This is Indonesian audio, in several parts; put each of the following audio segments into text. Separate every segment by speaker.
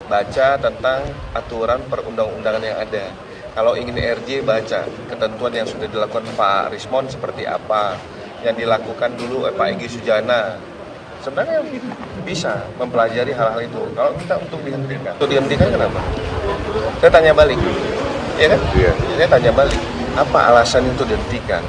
Speaker 1: Baca tentang aturan perundang-undangan yang ada. Kalau ingin RJ, baca ketentuan yang sudah dilakukan Pak Rismon seperti apa, yang dilakukan dulu Pak Egy Sujana. Sebenarnya bisa mempelajari hal-hal itu. Kalau minta untuk dihentikan kenapa? Saya tanya balik, ya kan? Iya. Saya tanya balik, apa alasan itu dihentikan?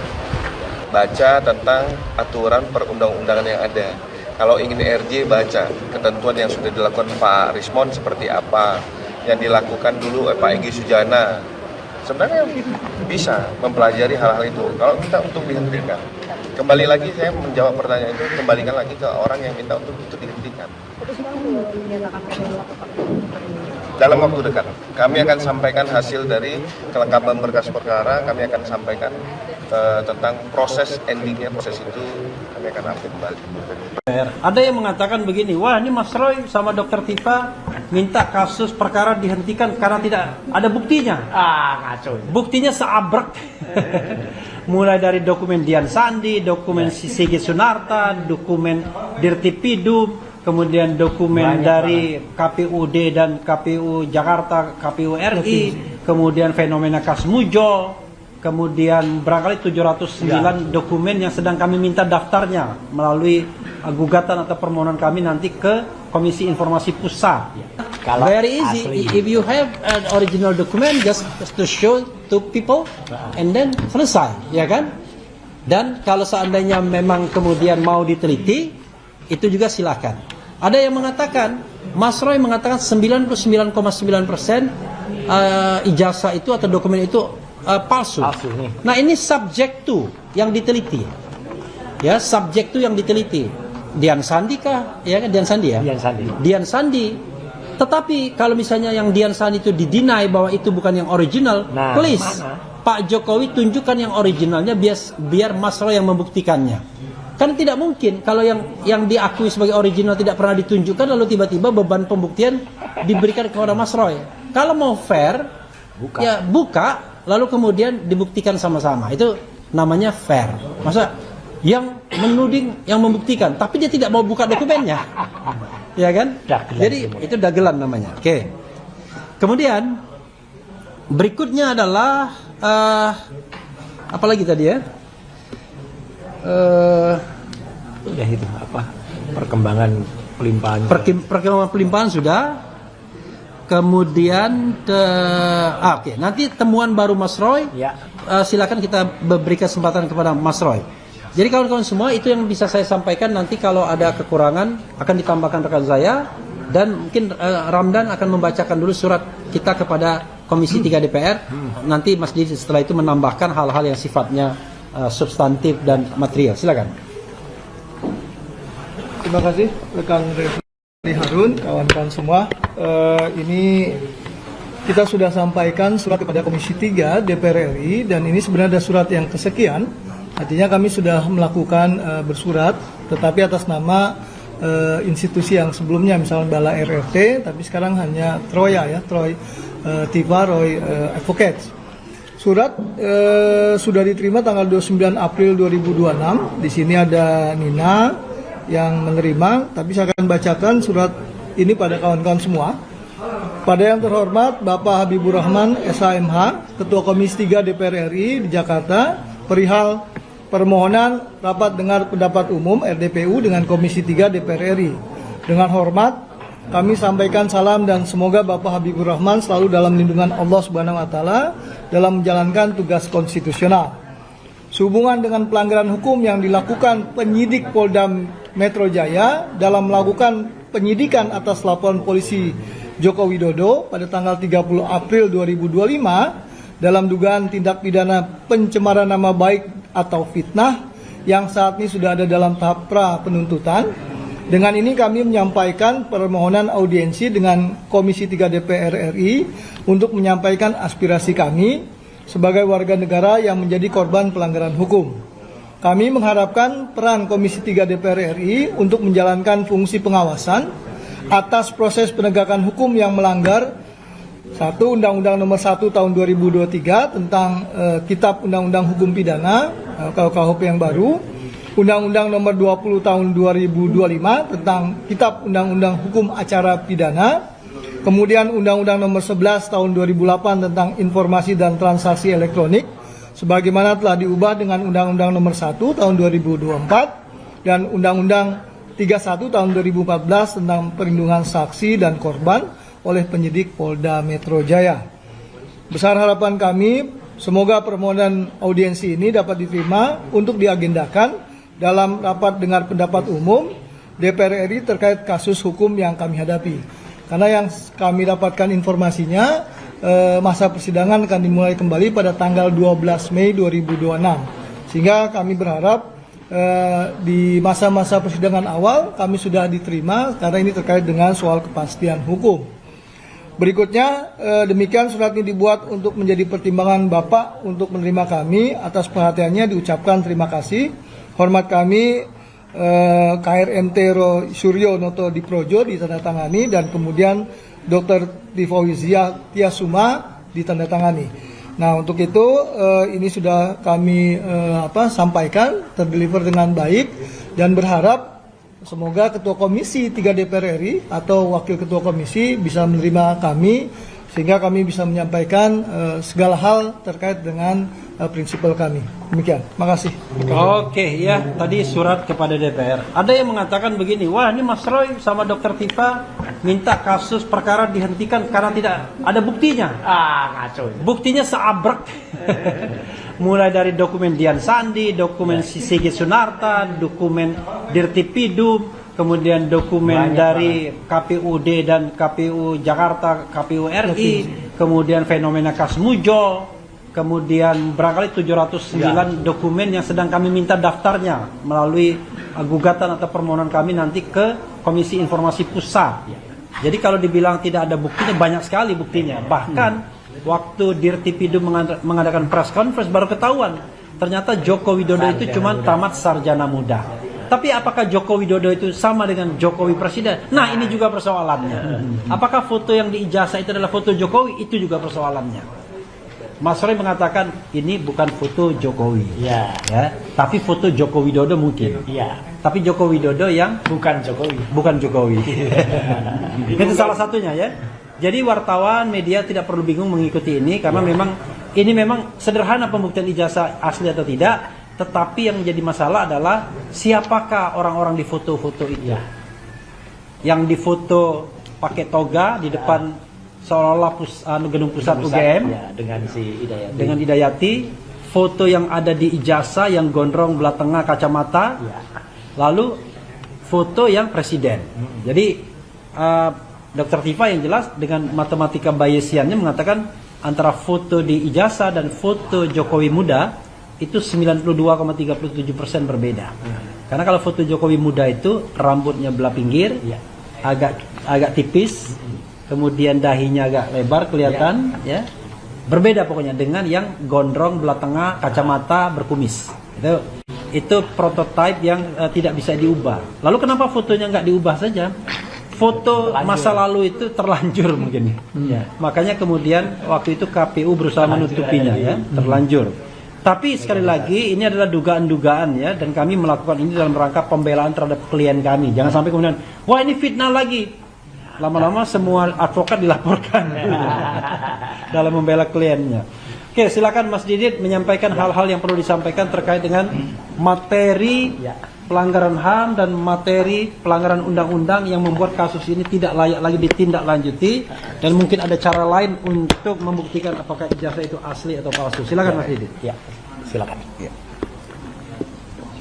Speaker 1: Baca tentang aturan perundang-undangan yang ada. Kalau ingin RJ, baca ketentuan yang sudah dilakukan Pak Rismon seperti apa, yang dilakukan dulu Pak Egy Sujana. Sebenarnya bisa mempelajari hal-hal itu. Kalau minta untuk dihentikan, kembali lagi saya menjawab pertanyaan itu, kembalikan lagi ke orang yang minta untuk itu dihentikan. Dalam waktu dekat, kami akan sampaikan hasil dari kelengkapan berkas perkara. Kami akan sampaikan tentang proses endingnya, proses itu kami akan update kembali.
Speaker 2: Ada yang mengatakan begini, wah ini Mas Roy sama Dr. Tifa minta kasus perkara dihentikan karena tidak ada buktinya. Ngaco. Buktinya seabrek. Mulai dari dokumen Dian Sandi, dokumen Sigit Sunarta, dokumen Dirtipidum, kemudian dokumen dari KPUD dan KPU Jakarta, KPU RI, kemudian fenomena Kasmujo, kemudian barangkali 709 dokumen yang sedang kami minta daftarnya melalui gugatan atau permohonan kami nanti ke Komisi Informasi Pusat. Very easy. If you have an original document, just to show to people, and then selesai, ya kan? Dan kalau seandainya memang kemudian mau diteliti, itu juga silakan. Ada yang mengatakan, Mas Roy mengatakan 99,9% ijazah itu atau dokumen itu palsu. Nah ini subject to yang diteliti, ya subject to yang diteliti. Dian Sandi kah? Ya kan Dian Sandi ya. Dian Sandi. Tetapi kalau misalnya yang Dian Sandi itu didinai bahwa itu bukan yang original, please Pak Jokowi tunjukkan yang originalnya biar Mas Roy yang membuktikannya. Kan tidak mungkin kalau yang diakui sebagai original tidak pernah ditunjukkan lalu tiba-tiba beban pembuktian diberikan kepada Mas Roy. Kalau mau fair, buka lalu kemudian dibuktikan sama-sama. Itu namanya fair. Masa yang menuding yang membuktikan tapi dia tidak mau buka dokumennya. Ya kan? Jadi itu dagelan namanya. Oke. Kemudian berikutnya adalah apa lagi tadi ya?
Speaker 3: Ya itu apa? Perkembangan pelimpahan.
Speaker 2: Perkembangan pelimpahan sudah. Kemudian oke. Nanti temuan baru Mas Roy. Ya. Silakan kita beri kesempatan kepada Mas Roy. Jadi kawan-kawan semua itu yang bisa saya sampaikan. Nanti kalau ada kekurangan akan ditambahkan rekan saya. Dan mungkin Ramdan akan membacakan dulu surat kita kepada Komisi 3 DPR. Nanti Mas Didi setelah itu menambahkan hal-hal yang sifatnya substantif dan material. Silakan.
Speaker 4: Terima kasih rekan Refli Harun, kawan-kawan semua. Ini kita sudah sampaikan surat kepada Komisi 3 DPR RI dan ini sebenarnya ada surat yang kesekian. Artinya kami sudah melakukan bersurat, tetapi atas nama institusi yang sebelumnya, misalnya Bala RRT, tapi sekarang hanya Troya ya, Troy Tifa Roy Advocates. Surat sudah diterima tanggal 29 April 2026. Di sini ada Nina yang menerima, tapi saya akan bacakan surat ini pada kawan-kawan semua. Pada yang terhormat Bapak Habibur Rahman SHMH, Ketua Komisi 3 DPR RI di Jakarta, perihal permohonan rapat dengar pendapat umum RDPU dengan Komisi 3 DPR RI. Dengan hormat, kami sampaikan salam dan semoga Bapak Habibur Rahman selalu dalam lindungan Allah Subhanahu wa taala dalam menjalankan tugas konstitusional. Sehubungan dengan pelanggaran hukum yang dilakukan penyidik Polda Metro Jaya dalam melakukan penyidikan atas laporan polisi Joko Widodo pada tanggal 30 April 2025 dalam dugaan tindak pidana pencemaran nama baik atau fitnah yang saat ini sudah ada dalam tahap pra penuntutan. Dengan ini kami menyampaikan permohonan audiensi dengan Komisi 3 DPR RI untuk menyampaikan aspirasi kami sebagai warga negara yang menjadi korban pelanggaran hukum. Kami mengharapkan peran Komisi 3 DPR RI untuk menjalankan fungsi pengawasan atas proses penegakan hukum yang melanggar 1. Undang-Undang Nomor 1 Tahun 2023 tentang Kitab Undang-Undang Hukum Pidana KUHP yang baru, Undang-Undang Nomor 20 Tahun 2025 tentang Kitab Undang-Undang Hukum Acara Pidana, Kemudian Undang-Undang Nomor 11 Tahun 2008 tentang Informasi dan Transaksi Elektronik, sebagaimana telah diubah dengan Undang-Undang Nomor 1 Tahun 2024 dan Undang-Undang 31 Tahun 2014 tentang Perlindungan Saksi dan Korban oleh penyidik Polda Metro Jaya. Besar harapan kami, semoga permohonan audiensi ini dapat diterima untuk diagendakan dalam rapat dengar pendapat umum DPR RI terkait kasus hukum yang kami hadapi. Karena yang kami dapatkan informasinya, masa persidangan akan dimulai kembali pada tanggal 12 Mei 2026. Sehingga kami berharap di masa-masa persidangan awal kami sudah diterima karena ini terkait dengan soal kepastian hukum. Berikutnya, demikian surat ini dibuat untuk menjadi pertimbangan Bapak untuk menerima kami. Atas perhatiannya diucapkan terima kasih. Hormat kami, KRMT Suryo Noto Diprojo ditandatangani dan kemudian Dr. Tifawizia Tiasuma ditandatangani. Nah, untuk itu ini sudah kami sampaikan, terdeliver dengan baik dan berharap semoga Ketua Komisi 3 DPR RI atau Wakil Ketua Komisi bisa menerima kami sehingga kami bisa menyampaikan segala hal terkait dengan prinsipal kami. Demikian. Makasih.
Speaker 2: Oke, ya, tadi surat kepada DPR. Ada yang mengatakan begini, wah ini Mas Roy sama Dr. Tifa minta kasus perkara dihentikan karena tidak ada buktinya. Ngaco. Buktinya seabrek. Mulai dari dokumen Dian Sandi, dokumen Sigit Sunarta, dokumen Dirtipidum, kemudian dokumen dari KPUD dan KPU Jakarta, KPU RI, kemudian fenomena Kasmujo, kemudian barangkali 709 dokumen yang sedang kami minta daftarnya melalui gugatan atau permohonan kami nanti ke Komisi Informasi Pusat. Jadi kalau dibilang tidak ada buktinya, banyak sekali buktinya. Bahkan waktu Dirtipidum mengadakan press conference baru ketahuan ternyata Joko Widodo itu cuma tamat sarjana muda. Tapi apakah Joko Widodo itu sama dengan Jokowi Presiden? Nah, ini juga persoalannya. Apakah foto yang di ijazah itu adalah foto Jokowi? Itu juga persoalannya. Mas Roy mengatakan ini bukan foto Jokowi, ya, tapi foto Joko Widodo mungkin. Ya. Tapi Joko Widodo yang bukan Jokowi. Itu salah satunya ya. Jadi wartawan, media tidak perlu bingung mengikuti ini karena ini memang sederhana pembuktian ijazah asli atau tidak. Tetapi yang menjadi masalah adalah siapakah orang-orang di foto-foto itu. Yang difoto pakai toga di depan seolah-olah gedung pusat UGM
Speaker 3: ya,
Speaker 2: dengan Hidayati. Foto yang ada di ijazah yang gondrong belah tengah kacamata. Lalu foto yang presiden. Jadi Dr. Tifa yang jelas dengan matematika Bayesiannya mengatakan antara foto di ijazah dan foto Jokowi muda itu 92,37% berbeda. Karena kalau foto Jokowi muda itu rambutnya belah pinggir, agak tipis, kemudian dahinya agak lebar kelihatan, ya. Berbeda pokoknya dengan yang gondrong belah tengah, kacamata, berkumis. Itu prototipe yang tidak bisa diubah. Lalu kenapa fotonya nggak diubah saja? Foto masa lalu itu terlanjur mungkin. Makanya kemudian waktu itu KPU berusaha menutupinya, ya, terlanjur. Tapi sekali lagi ini adalah dugaan-dugaan ya, dan kami melakukan ini dalam rangka pembelaan terhadap klien kami. Jangan sampai kemudian, wah ini fitnah lagi. Lama-lama semua advokat dilaporkan dalam membela kliennya. Oke, silakan Mas Didit menyampaikan hal-hal yang perlu disampaikan terkait dengan materi pelanggaran HAM dan materi pelanggaran undang-undang yang membuat kasus ini tidak layak lagi ditindaklanjuti, dan mungkin ada cara lain untuk membuktikan apakah ijazah itu asli atau palsu. Silakan Mas Didit.
Speaker 3: Ya, silakan.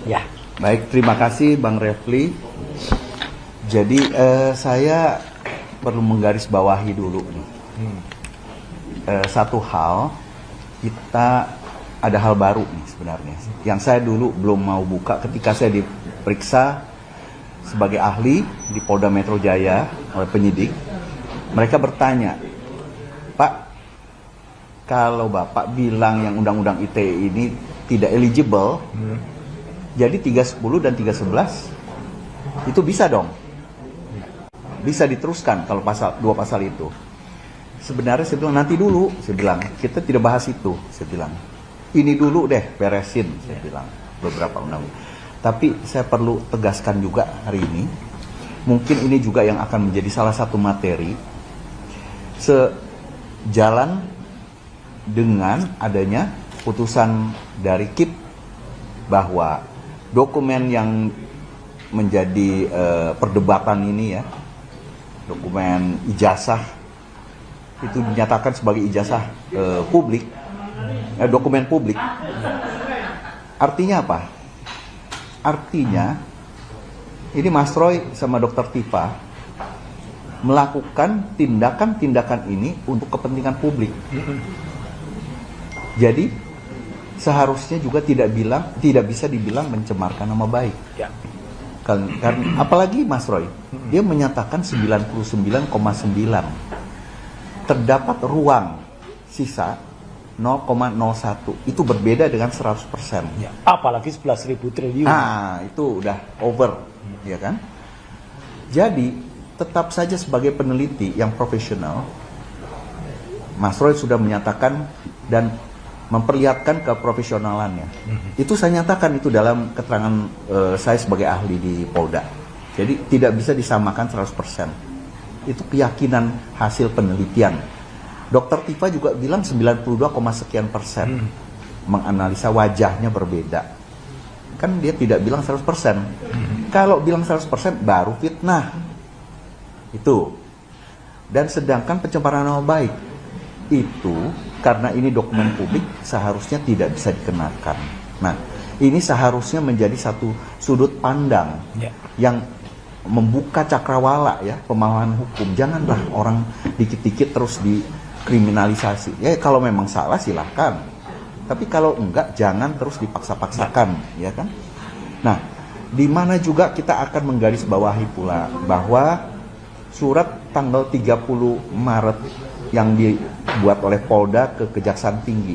Speaker 5: Ya. Baik, terima kasih Bang Refli. Jadi saya perlu menggarisbawahi dulu nih. Satu hal, kita ada hal baru nih sebenarnya yang saya dulu belum mau buka ketika saya diperiksa sebagai ahli di Polda Metro Jaya oleh penyidik. Mereka bertanya, Pak, kalau Bapak bilang yang Undang-Undang ITE ini tidak eligible, jadi 310 dan 311 itu bisa dong, bisa diteruskan kalau dua pasal itu. Sebenarnya saya bilang nanti dulu, saya bilang kita tidak bahas itu, saya bilang ini dulu deh beresin, saya bilang beberapa undang-undang. Tapi saya perlu tegaskan juga hari ini, mungkin ini juga yang akan menjadi salah satu materi sejalan dengan adanya putusan dari KIP bahwa dokumen yang menjadi perdebatan ini ya, dokumen ijazah itu dinyatakan sebagai ijazah publik, dokumen publik. Artinya apa? Artinya ini Mas Roy sama Dr. Tifa melakukan tindakan-tindakan ini untuk kepentingan publik. Jadi seharusnya juga tidak bisa dibilang mencemarkan nama baik.
Speaker 3: Ya.
Speaker 5: Karena apalagi Mas Roy, dia menyatakan 99,9. Terdapat ruang sisa 0,01. Itu berbeda dengan 100%.
Speaker 3: Ya. Apalagi 11.000 triliun.
Speaker 5: Nah, itu udah over, ya kan? Jadi, tetap saja sebagai peneliti yang profesional, Mas Roy sudah menyatakan dan memperlihatkan keprofesionalannya. Itu saya nyatakan itu dalam keterangan saya sebagai ahli di Polda. Jadi tidak bisa disamakan 100%. Itu keyakinan hasil penelitian. Dr. Tifa juga bilang 92, sekian%. Menganalisa wajahnya berbeda. Kan dia tidak bilang 100%. Kalau bilang 100% baru fitnah. Itu. Dan sedangkan pencemaran nama baik itu karena ini dokumen publik seharusnya tidak bisa dikenakan. Nah, ini seharusnya menjadi satu sudut pandang yang membuka cakrawala ya pemahaman hukum. Janganlah orang dikit-dikit terus dikriminalisasi. Ya kalau memang salah silahkan. Tapi kalau enggak jangan terus dipaksa-paksakan, ya kan? Nah, di mana juga kita akan menggarisbawahi pula bahwa surat tanggal 30 Maret yang dibuat oleh Polda ke Kejaksaan Tinggi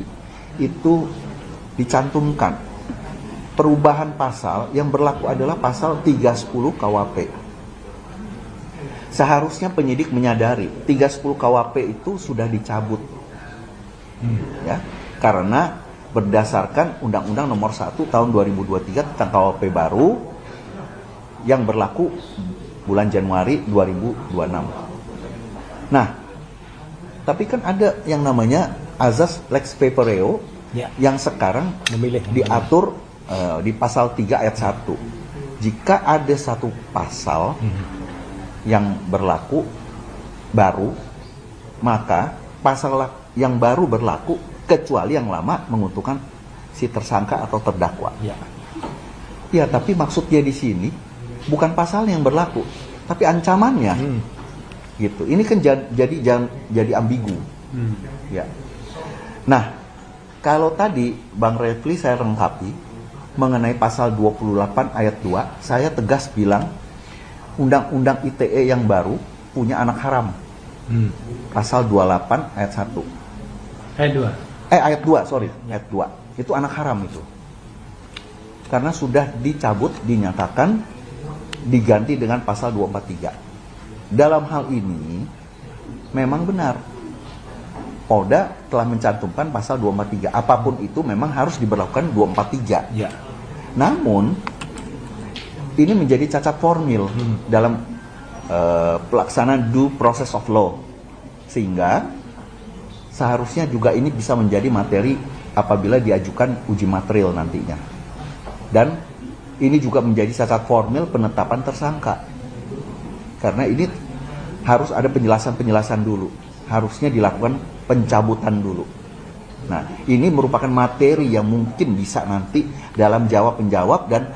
Speaker 5: itu dicantumkan perubahan pasal yang berlaku adalah pasal 310 KUHP. Seharusnya penyidik menyadari 310 KUHP itu sudah dicabut. Ya, karena berdasarkan Undang-Undang Nomor 1 Tahun 2023 tentang KUHP baru yang berlaku bulan Januari 2026. Nah, tapi kan ada yang namanya azas lex spepareo yang sekarang diatur di pasal 3 ayat 1. Jika ada satu pasal yang berlaku baru, maka pasal yang baru berlaku kecuali yang lama menguntungkan si tersangka atau terdakwa. Ya, tapi maksudnya di sini bukan pasal yang berlaku, tapi ancamannya. Gitu. Ini kan jadi ambigu. Ya. Nah, kalau tadi Bang Refli saya lengkapi mengenai pasal 28 ayat 2, saya tegas bilang Undang-Undang ITE yang baru punya anak haram. Pasal 28 ayat 1. Ayat 2, sorry. Ayat 2. Itu anak haram itu. Karena sudah dicabut, dinyatakan diganti dengan pasal 243. Dalam hal ini memang benar Polda telah mencantumkan pasal 243. Apapun itu memang harus diberlakukan 243. Namun ini menjadi cacat formil dalam pelaksanaan due process of law, sehingga seharusnya juga ini bisa menjadi materi apabila diajukan uji material nantinya. Dan ini juga menjadi cacat formil penetapan tersangka. Karena ini harus ada penjelasan-penjelasan dulu. Harusnya dilakukan pencabutan dulu. Nah, ini merupakan materi yang mungkin bisa nanti dalam jawab-penjawab dan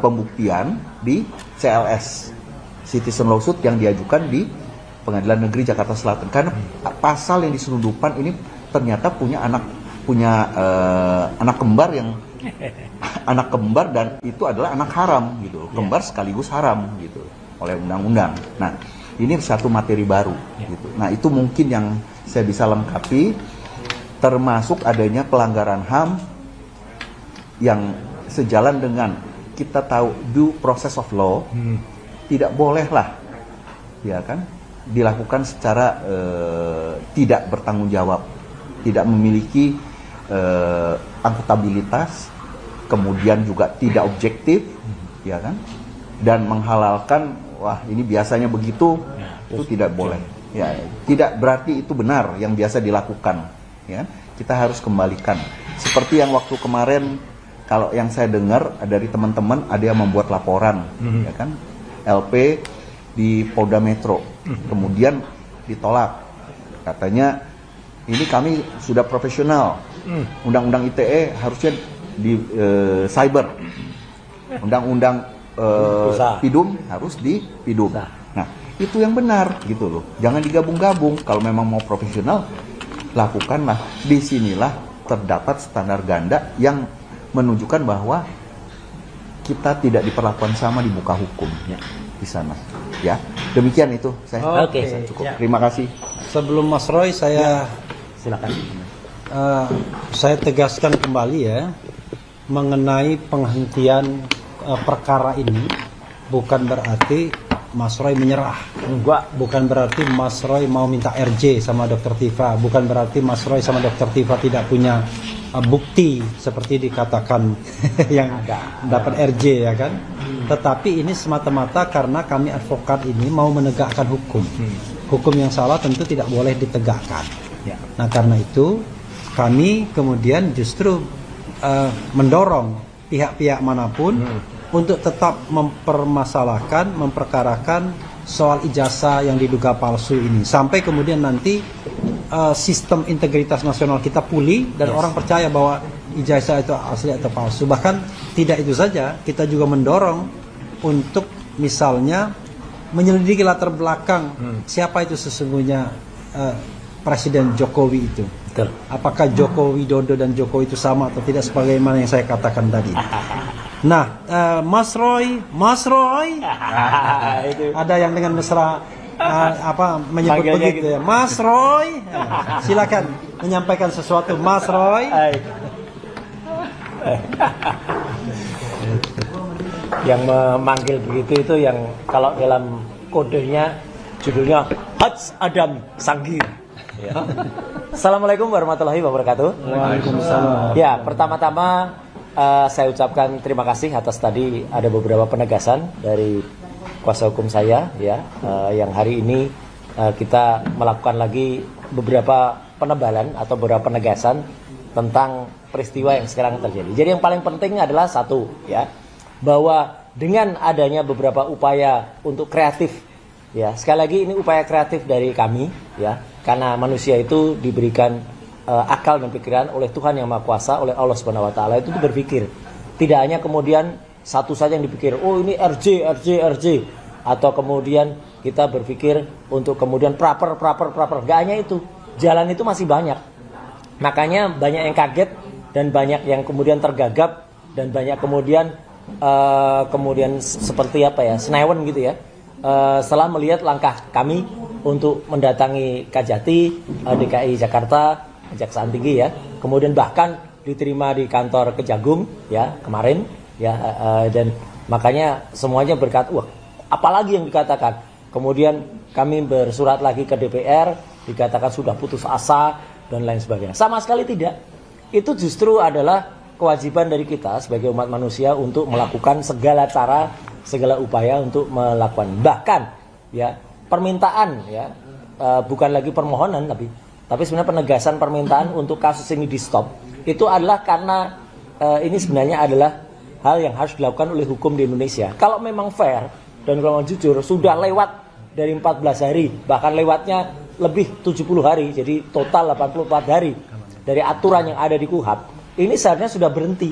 Speaker 5: pembuktian di CLS, Citizen Lawsuit yang diajukan di Pengadilan Negeri Jakarta Selatan. Karena pasal yang diselundupan ini ternyata punya anak kembar yang anak kembar dan itu adalah anak haram gitu. Kembar sekaligus haram gitu oleh undang-undang. Nah, ini satu materi baru gitu. Nah, itu mungkin yang saya bisa lengkapi, termasuk adanya pelanggaran HAM yang sejalan dengan kita tahu due process of law, tidak bolehlah ya kan dilakukan secara tidak bertanggung jawab, tidak memiliki akuntabilitas, kemudian juga tidak objektif, ya kan, dan menghalalkan wah ini biasanya begitu, itu tidak boleh. Ya, tidak berarti itu benar yang biasa dilakukan. Ya, kita harus kembalikan. Seperti yang waktu kemarin, kalau yang saya dengar dari teman-teman ada yang membuat laporan, ya kan, LP di Polda Metro, kemudian ditolak. Katanya ini kami sudah profesional, undang-undang ITE harusnya di cyber, undang-undang PIDUM harus di PIDUM. Nah, itu yang benar gitu loh. Jangan digabung-gabung. Kalau memang mau profesional, lakukanlah. Disinilah terdapat standar ganda yang menunjukkan bahwa kita tidak diperlakukan sama di muka hukum di sana. Ya, demikian itu saya.
Speaker 3: Oke.
Speaker 5: Saya cukup.
Speaker 2: Ya.
Speaker 5: Terima kasih.
Speaker 2: Sebelum Mas Roy saya
Speaker 3: Silakan.
Speaker 2: saya tegaskan kembali ya mengenai penghentian perkara ini, bukan berarti Mas Roy menyerah.
Speaker 3: Enggak.
Speaker 2: Bukan berarti Mas Roy mau minta RJ sama Dr. Tifa. Bukan berarti Mas Roy sama Dr. Tifa tidak punya bukti seperti dikatakan yang dapat RJ ya kan. Tetapi ini semata-mata karena kami advokat ini mau menegakkan hukum. Hukum yang salah tentu tidak boleh ditegakkan. Nah karena itu kami kemudian justru mendorong pihak-pihak manapun untuk tetap mempermasalahkan, memperkarakan soal ijazah yang diduga palsu ini sampai kemudian nanti sistem integritas nasional kita pulih dan orang percaya bahwa ijazah itu asli atau palsu. Bahkan tidak itu saja, kita juga mendorong untuk misalnya menyelidiki latar belakang siapa itu sesungguhnya Presiden Jokowi itu.
Speaker 3: Betul.
Speaker 2: Apakah Joko Widodo dan Jokowi itu sama atau tidak sebagaimana yang saya katakan tadi. Nah, Mas Roy, ada yang dengan mesra menyebut
Speaker 3: Panggilnya
Speaker 2: begitu ya. Mas Roy, silakan menyampaikan sesuatu, Mas Roy.
Speaker 3: Yang memanggil begitu itu yang kalau dalam kodenya judulnya Haj Adam Sanggir. Ya. Assalamualaikum warahmatullahi wabarakatuh.
Speaker 2: Waalaikumsalam.
Speaker 3: Ya, pertama-tama saya ucapkan terima kasih atas tadi ada beberapa penegasan dari kuasa hukum saya ya, yang hari ini kita melakukan lagi beberapa penebalan atau beberapa penegasan tentang peristiwa yang sekarang terjadi. Jadi yang paling penting adalah satu ya, bahwa dengan adanya beberapa upaya untuk kreatif ya, sekali lagi ini upaya kreatif dari kami ya, karena manusia itu diberikan akal dan pikiran oleh Tuhan yang Maha Kuasa, oleh Allah Subhanahu wa taala itu berpikir. Tidak hanya kemudian satu saja yang dipikir, oh ini RJ atau kemudian kita berpikir untuk kemudian praper. Gak hanya itu. Jalan itu masih banyak. Makanya banyak yang kaget dan banyak yang kemudian tergagap dan banyak kemudian seperti apa ya, senewen gitu ya. Setelah melihat langkah kami untuk mendatangi Kajati, DKI Jakarta, Kejaksaan Tinggi ya, kemudian bahkan diterima di kantor Kejagung ya kemarin ya, dan makanya semuanya berkata, wah apalagi yang dikatakan. Kemudian kami bersurat lagi ke DPR, dikatakan sudah putus asa dan lain sebagainya. Sama sekali tidak. Itu justru adalah kewajiban dari kita sebagai umat manusia untuk melakukan segala cara, segala upaya untuk melakukan. Bahkan ya permintaan ya, bukan lagi permohonan tapi sebenarnya penegasan permintaan untuk kasus ini di stop itu adalah karena ini sebenarnya adalah hal yang harus dilakukan oleh hukum di Indonesia. Kalau memang fair dan kalau jujur sudah lewat dari 14 hari, bahkan lewatnya lebih 70 hari, jadi total 84 hari dari aturan yang ada di KUHP, ini seharusnya sudah berhenti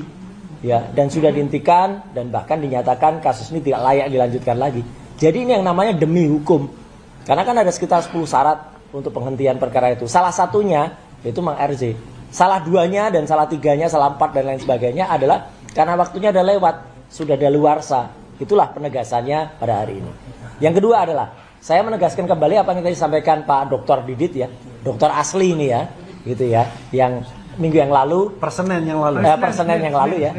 Speaker 3: ya, dan sudah dihentikan dan bahkan dinyatakan kasus ini tidak layak dilanjutkan lagi. Jadi ini yang namanya demi hukum. Karena kan ada sekitar 10 syarat untuk penghentian perkara itu. Salah satunya itu Mang RJ. Salah duanya dan salah tiganya, salah 4 dan lain sebagainya adalah karena waktunya ada lewat, sudah daluarsa. Itulah penegasannya pada hari ini. Yang kedua adalah saya menegaskan kembali apa yang tadi disampaikan Pak Dr. Didit ya, dokter asli ini ya, gitu ya, yang minggu yang lalu, persenen yang lalu ya,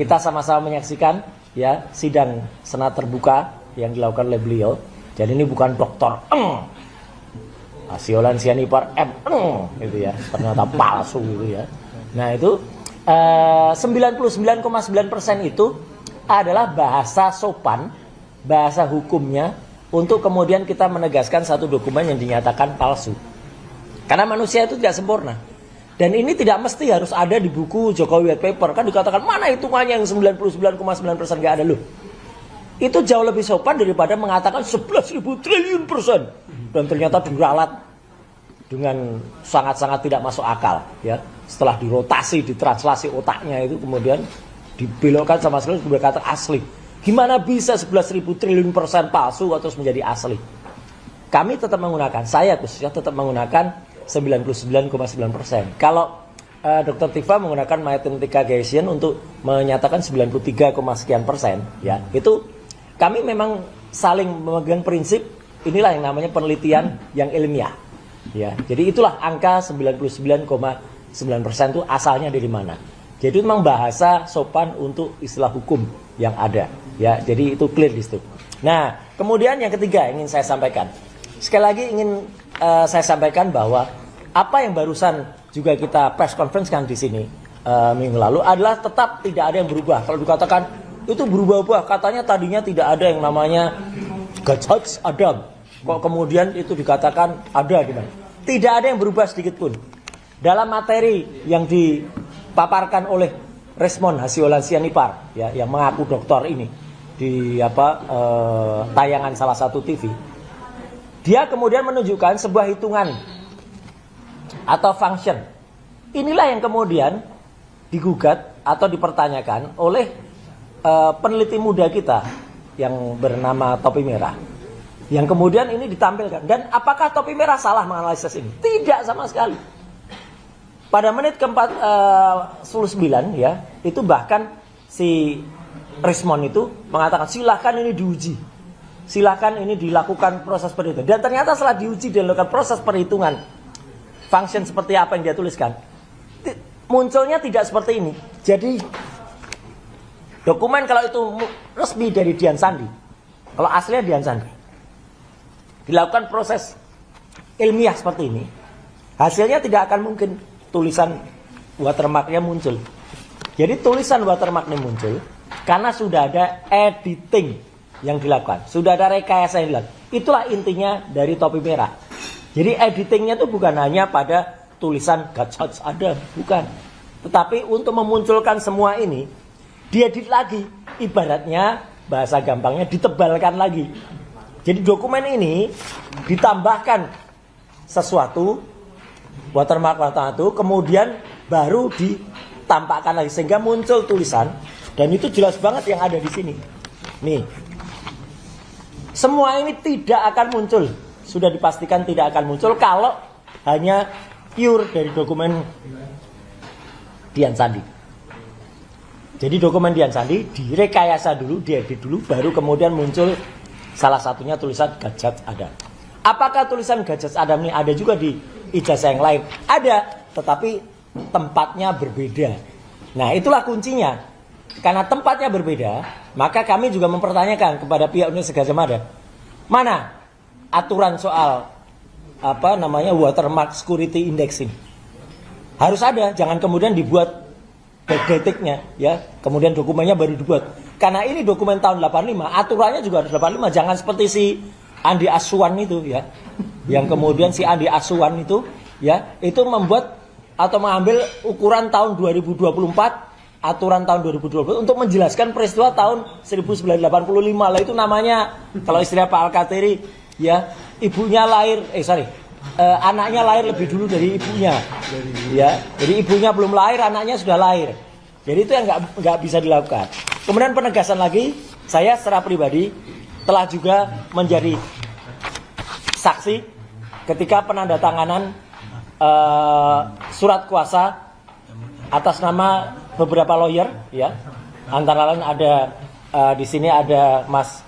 Speaker 3: kita sama-sama menyaksikan ya sidang senat terbuka yang dilakukan oleh beliau. Jadi ini bukan dokter Siolan Sianipar gitu ya, ternyata palsu gitu ya. Nah itu 99,9% itu adalah bahasa sopan, bahasa hukumnya untuk kemudian kita menegaskan satu dokumen yang dinyatakan palsu. Karena manusia itu tidak sempurna. Dan ini tidak mesti harus ada di buku Jokowi White Paper. Kan dikatakan mana hitungannya yang 99,9% nggak ada loh. Itu jauh lebih sopan daripada mengatakan 11.000 triliun persen. Dan ternyata diralat dengan sangat-sangat tidak masuk akal. Ya. Setelah dirotasi, ditranslasi otaknya itu kemudian dibelokkan sama sekali berkata asli. Gimana bisa 11.000 triliun persen palsu atau menjadi asli? Kami tetap menggunakan, saya khususnya tetap menggunakan 99,9%. Kalau Dr. Tifa menggunakan Mathematica Gaussian untuk menyatakan 93, sekian persen, ya itu kami memang saling memegang prinsip inilah yang namanya penelitian yang ilmiah. Ya, jadi itulah angka 99,9% itu asalnya dari mana. Jadi itu memang bahasa sopan untuk istilah hukum yang ada. Ya, jadi itu clear di situ. Nah, kemudian yang ketiga ingin saya sampaikan. Sekali lagi ingin saya sampaikan bahwa apa yang barusan juga kita press conference kan di sini minggu lalu adalah tetap tidak ada yang berubah. Kalau dikatakan itu berubah-ubah, katanya tadinya tidak ada yang namanya Gajah Adam. Kok kemudian itu dikatakan ada gimana? Tidak ada yang berubah sedikit pun. Dalam materi yang dipaparkan oleh Resmond Hasiolan Sianipar, ya, yang mengaku doktor ini di tayangan salah satu TV, dia kemudian menunjukkan sebuah hitungan atau function. Inilah yang kemudian digugat atau dipertanyakan oleh peneliti muda kita yang bernama Topi Merah. Yang kemudian ini ditampilkan. Dan apakah Topi Merah salah menganalisis ini? Tidak sama sekali. Pada menit ke-49 ya, itu bahkan si Resmond itu mengatakan silahkan ini diuji. Silahkan ini dilakukan proses perhitungan. Dan ternyata setelah diuji dan dilakukan proses perhitungan function seperti apa yang dia tuliskan, munculnya tidak seperti ini. Jadi dokumen kalau itu resmi dari Dian Sandi, kalau aslinya Dian Sandi, dilakukan proses ilmiah seperti ini, hasilnya tidak akan mungkin tulisan watermarknya muncul. Jadi tulisan watermarknya muncul karena sudah ada editing yang dilakukan, sudah ada rekayasa yang dilakukan. Itulah intinya dari Topi Merah. Jadi editingnya itu bukan hanya pada tulisan Gajah Adam, bukan. Tetapi untuk memunculkan semua ini, diedit lagi. Ibaratnya, bahasa gampangnya ditebalkan lagi. Jadi dokumen ini ditambahkan sesuatu, watermark itu, kemudian baru ditampakkan lagi. Sehingga muncul tulisan, dan itu jelas banget yang ada di sini. Nih. Semua ini tidak akan muncul. Sudah dipastikan tidak akan muncul kalau hanya pure dari dokumen Dian Sandi. Jadi dokumen Dian Sandi direkayasa dulu, diedit dulu, baru kemudian muncul salah satunya tulisan Gajah Adam. Apakah tulisan Gajah Adam ini ada juga di ijazah yang lain? Ada, tetapi tempatnya berbeda. Nah, itulah kuncinya. Karena tempatnya berbeda, maka kami juga mempertanyakan kepada pihak Universitas Gadjah Mada, mana aturan soal watermark security index ini? Harus ada, jangan kemudian dibuat backdatingnya, ya. Kemudian dokumennya baru dibuat. Karena ini dokumen tahun 85, aturannya juga harus 85. Jangan seperti si Andi Asuan itu, ya. Yang kemudian si Andi Asuan itu, ya, itu membuat atau mengambil ukuran tahun 2024. Aturan tahun 2020 untuk menjelaskan peristiwa tahun 1985 lah, itu namanya kalau istilah Pak Al-Katiri, ya, anaknya lahir lebih dulu dari ibunya, ya, jadi ibunya belum lahir, anaknya sudah lahir. Jadi itu yang nggak bisa dilakukan. Kemudian penegasan lagi, saya secara pribadi telah juga menjadi saksi ketika penandatanganan surat kuasa atas nama beberapa lawyer, ya, antara lain ada di sini ada Mas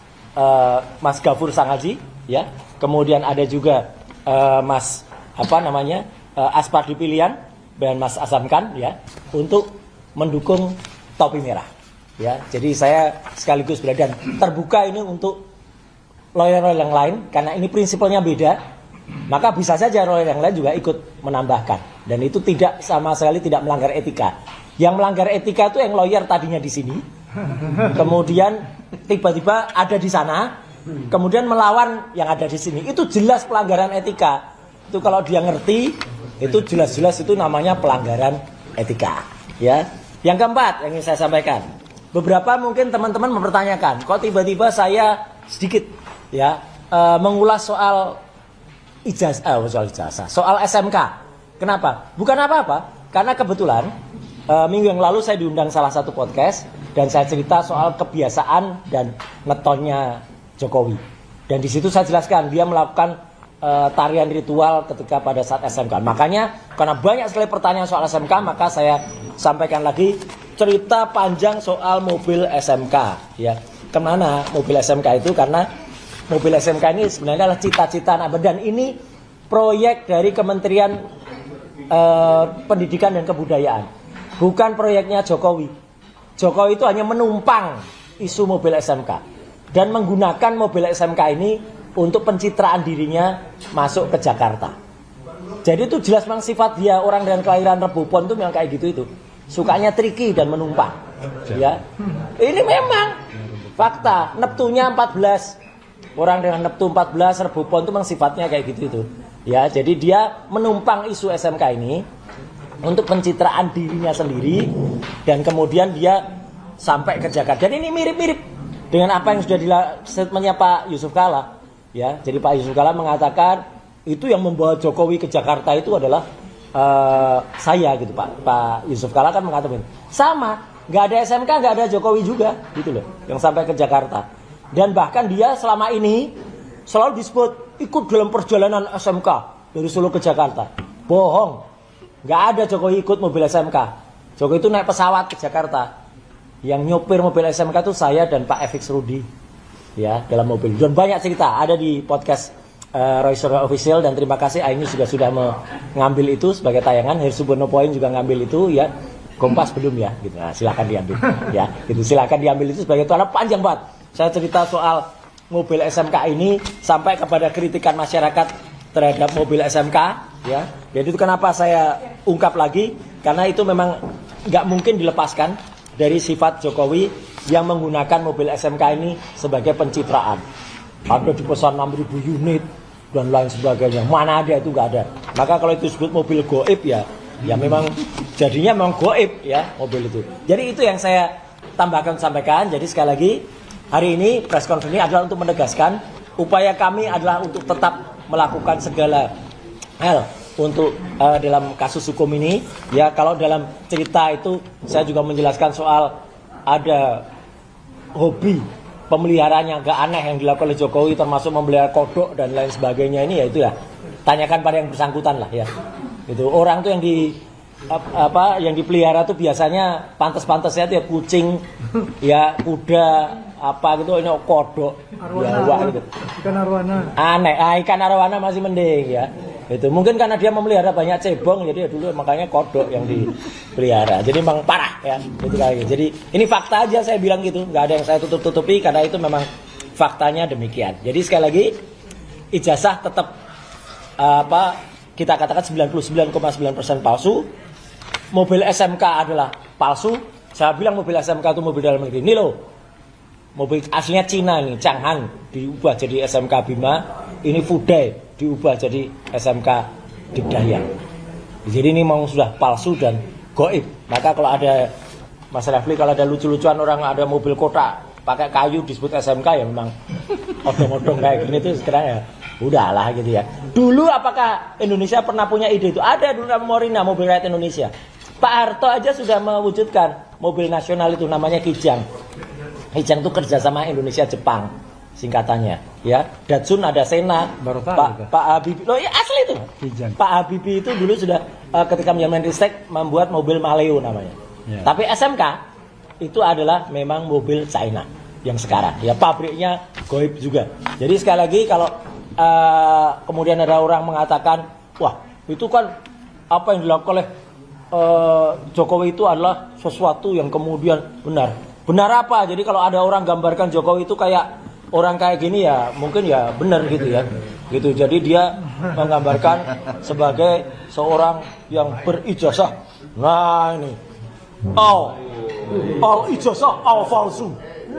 Speaker 3: Gafur Sangaji, ya, kemudian ada juga Mas Aspardi Pilihan dan Mas Azamkan, ya, untuk mendukung Topi Merah, ya. Jadi saya sekaligus dan terbuka ini untuk lawyer-lawyer yang lain karena ini prinsipnya beda, maka bisa saja lawyer yang lain juga ikut menambahkan, dan itu tidak sama sekali tidak melanggar etika. Yang melanggar etika itu yang lawyer tadinya di sini, kemudian tiba-tiba ada di sana, kemudian melawan yang ada di sini. Itu jelas pelanggaran etika. Itu kalau dia ngerti, itu jelas-jelas itu namanya pelanggaran etika. Ya. Yang keempat yang ingin saya sampaikan, beberapa mungkin teman-teman mempertanyakan, kok tiba-tiba saya sedikit ya mengulas soal ijazah, soal SMK. Kenapa? Bukan apa-apa, karena kebetulan minggu yang lalu saya diundang salah satu podcast dan saya cerita soal kebiasaan dan ngetonnya Jokowi. Dan di situ saya jelaskan dia melakukan tarian ritual ketika pada saat SMK. Makanya karena banyak sekali pertanyaan soal SMK, maka saya sampaikan lagi cerita panjang soal mobil SMK. Ya, kemana mobil SMK itu? Karena mobil SMK ini sebenarnya adalah cita-cita anak bangsa, dan ini proyek dari Kementerian Pendidikan dan Kebudayaan, bukan proyeknya Jokowi. Jokowi itu hanya menumpang isu mobil SMK dan menggunakan mobil SMK ini untuk pencitraan dirinya masuk ke Jakarta. Jadi itu jelas memang sifat dia, orang dengan kelahiran Rebo Pon itu memang kayak gitu itu. Sukanya tricky dan menumpang. Ya. Ini memang fakta. Neptunya 14. Orang dengan Neptu 14, Rebo Pon itu memang sifatnya kayak gitu itu. Ya, jadi dia menumpang isu SMK ini untuk pencitraan dirinya sendiri dan kemudian dia sampai ke Jakarta. Dan ini mirip-mirip dengan apa yang sudah statementnya Pak Yusuf Kalla. Ya, jadi Pak Yusuf Kalla mengatakan itu yang membawa Jokowi ke Jakarta itu adalah saya gitu Pak Yusuf Kalla kan mengatakan sama, nggak ada SMK nggak ada Jokowi juga gitu loh yang sampai ke Jakarta. Dan bahkan dia selama ini selalu disebut ikut dalam perjalanan SMK dari Solo ke Jakarta. Bohong, nggak ada Jokowi ikut mobil SMK. Jokowi itu naik pesawat ke Jakarta. Yang nyopir mobil SMK itu saya dan Pak FX Rudi. Ya, dalam mobil. Dan banyak cerita ada di podcast Roy Suryo Official, dan terima kasih Aini juga sudah mengambil itu sebagai tayangan. Hersu Bonopoin juga ngambil itu ya. Kompas belum ya gitu. Nah, silakan diambil ya. Gitu silakan diambil itu sebagai tuan, panjang banget. Saya cerita soal mobil SMK ini sampai kepada kritikan masyarakat terhadap mobil SMK ya. Jadi itu kenapa saya ungkap lagi, karena itu memang nggak mungkin dilepaskan dari sifat Jokowi yang menggunakan mobil SMK ini sebagai pencitraan. Ada dipesan 6.000 unit dan lain sebagainya. Mana ada, itu nggak ada. Maka kalau itu disebut mobil goib ya memang jadinya memang goib ya mobil itu. Jadi itu yang saya sampaikan. Jadi sekali lagi hari ini press conference ini adalah untuk menegaskan upaya kami adalah untuk tetap melakukan segala hal untuk dalam kasus hukum ini ya. Kalau dalam cerita itu saya juga menjelaskan soal ada hobi pemeliharaan yang agak aneh yang dilakukan oleh Jokowi, termasuk memelihara kodok dan lain sebagainya. Ini ya itu ya, tanyakan pada yang bersangkutan lah ya. Itu orang tuh yang yang dipelihara tuh biasanya pantas-pantasnya tuh ya kucing ya, kuda apa gitu, ini kodok
Speaker 4: arwana,
Speaker 3: gitu.
Speaker 4: Ikan arwana. Aneh,
Speaker 3: ikan arwana masih mending ya. Itu mungkin karena dia memelihara banyak cebong, jadi ya dulu makanya kodok yang dipelihara. Jadi memang parah ya. Gitu kayak. Jadi ini fakta aja saya bilang gitu, nggak ada yang saya tutup-tutupi karena itu memang faktanya demikian. Jadi sekali lagi ijazah tetap kita katakan 99,9% palsu. Mobil SMK adalah palsu. Saya bilang mobil SMK itu mobil dalam negeri. Ini loh, mobil aslinya Cina ini, Chang'an diubah jadi SMK Bima. Ini Fudai diubah jadi SMK Digdaya. Jadi ini memang sudah palsu dan goib. Maka kalau ada Mas Refli, kalau ada lucu-lucuan orang ada mobil kotak pakai kayu disebut SMK ya memang odong-odong kayak gini tuh sekarang ya udahlah gitu ya. Dulu apakah Indonesia pernah punya ide itu? Ada dulu namanya Morina, mobil rakyat Indonesia. Pak Harto aja sudah mewujudkan mobil nasional itu namanya Kijang. Kijang itu kerjasama Indonesia Jepang singkatannya ya. Datsun ada Sena.
Speaker 2: Baru tahu
Speaker 3: Pak Habibie, loh ya asli itu.
Speaker 2: Kijang.
Speaker 3: Pak Habibie itu dulu sudah ketika menjaman Ristek membuat mobil Maleo namanya ya. Tapi SMK itu adalah memang mobil China yang sekarang ya, pabriknya goib juga. Jadi sekali lagi kalau kemudian ada orang mengatakan wah itu kan apa yang dilakukan oleh Jokowi itu adalah sesuatu yang kemudian benar apa? Jadi kalau ada orang gambarkan Jokowi itu kayak orang kayak gini ya mungkin ya benar gitu ya gitu. Jadi dia menggambarkan sebagai seorang yang berijazah. Nah ini all ijazah all palsu.